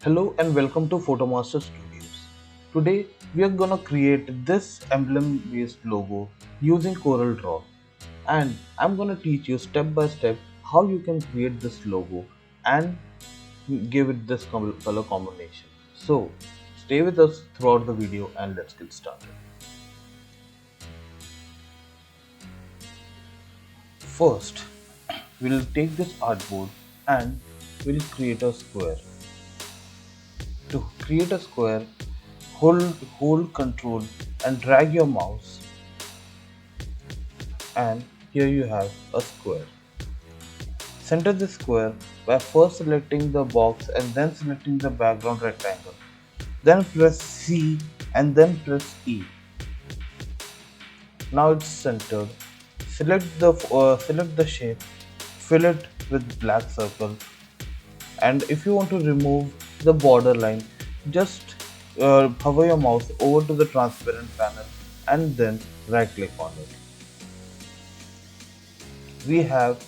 Hello and welcome to Photomaster Studios. Today we are gonna create this emblem based logo using Corel Draw, and I'm gonna teach you step by step how you can create this logo and give it this color combination. So stay with us throughout the video and let's get started. First, we'll take this artboard and we'll create a square. To create a square, hold control and drag your mouse, and here you have a square. Center the square by first selecting the box and then selecting the background rectangle. Then press C and then press E. Now it's centered. Select the shape, fill it with black circle, and if you want to remove the border line, just hover your mouse over to the transparent panel and then right click on it. We have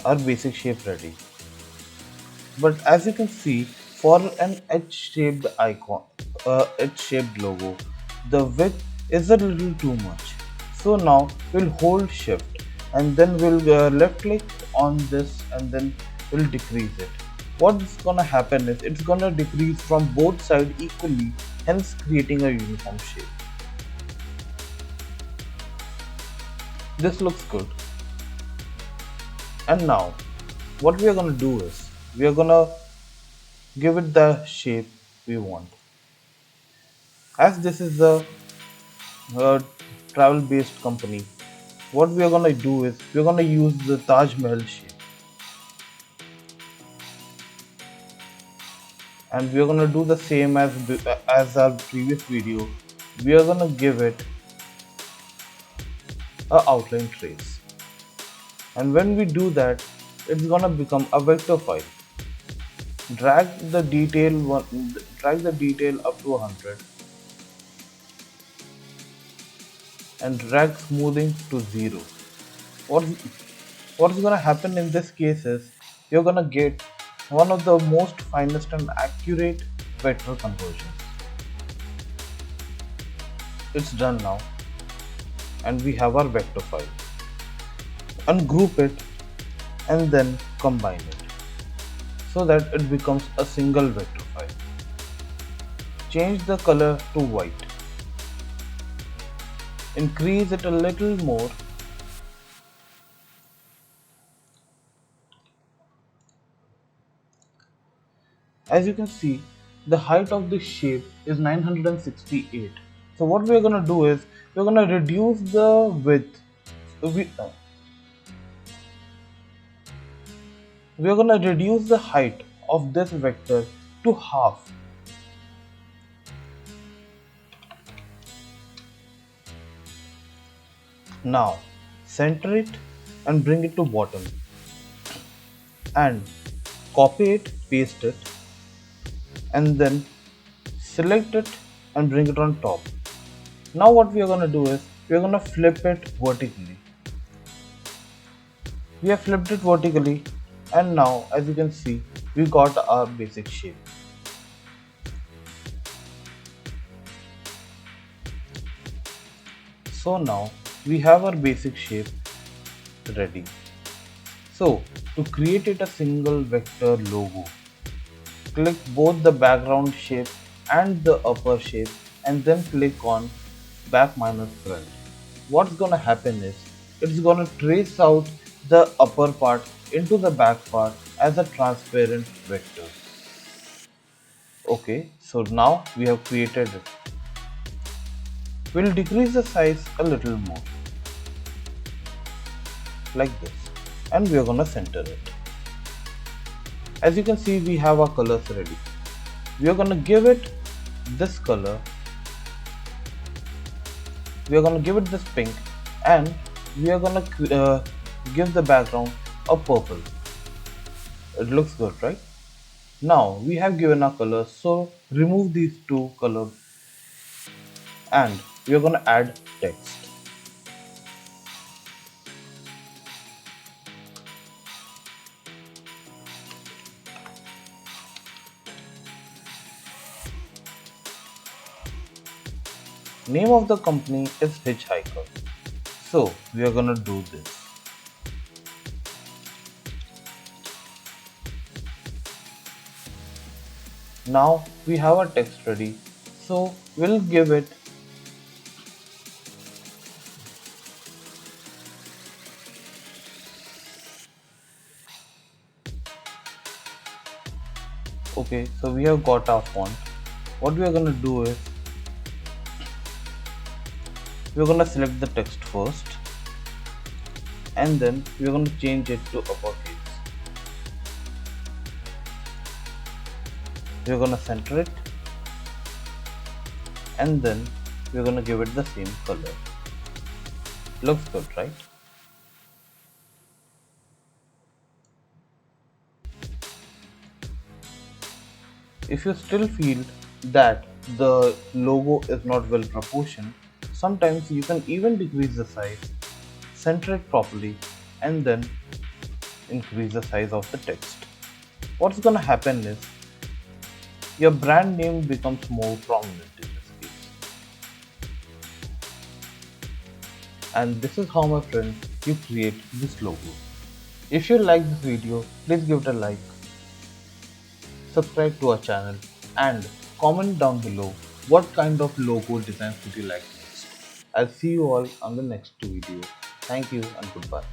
our basic shape ready. But as you can see, for an edge-shaped icon, edge-shaped logo, the width is a little too much. So now we'll hold shift and then we'll left click on this and then we'll decrease it. What's gonna happen is it's gonna decrease from both sides equally, hence creating a uniform shape. This looks good. And now what we are gonna do is we are gonna give it the shape we want. As this is a travel based company, what we are going to do is we're going to use the Taj Mahal shape, and we are going to do the same as our previous video. We are going to give it a outline trace, and when we do that, it's going to become a vector file. Drag the detail up to 100 and drag smoothing to 0. What what's gonna happen in this case is you're gonna get one of the most finest and accurate vector conversions. It's done now, and we have our vector file. Ungroup it and then combine it so that it becomes a single vector file. Change the color to white. Increase it a little more. As you can see, the height of this shape is 968. So what we are going to do is we're going to reduce the width. We, uh, we are going to reduce the height of this vector to half. Now center it and bring it to bottom and copy it, paste it, and then select it and bring it on top. Now what we are going to do is we are going to flip it vertically. We have flipped it vertically, and now as you can see we got our basic shape. So now we have our basic shape ready. So to create it a single vector logo, click both the background shape and the upper shape and then click on back minus front. What's gonna happen is it's gonna trace out the upper part into the back part as a transparent vector. Okay, so now we have created it. We'll decrease the size a little more, like this, and we are gonna center it. As you can see, we have our colors ready. We are gonna give it this color. We are gonna give it this pink, and we are gonna give the background a purple. It looks good, right? Now we have given our colors, so remove these two colors, and we are gonna add text. Name of the company is Hitchhiker. So we are gonna do this. Now we have our text ready. So we'll give it. Okay, so we have got our font. What we are gonna do is we're gonna select the text first and then we're gonna change it to uppercase. We're gonna center it and then we're gonna give it the same color. Looks good, right? If you still feel that the logo is not well proportioned, sometimes you can even decrease the size, center it properly, and then increase the size of the text. What's gonna happen is your brand name becomes more prominent in this case. And this is how, my friend, you create this logo. If you like this video, please give it a like, subscribe to our channel, and comment down below what kind of logo designs would you like next. I'll see you all on the next video. Thank you and goodbye.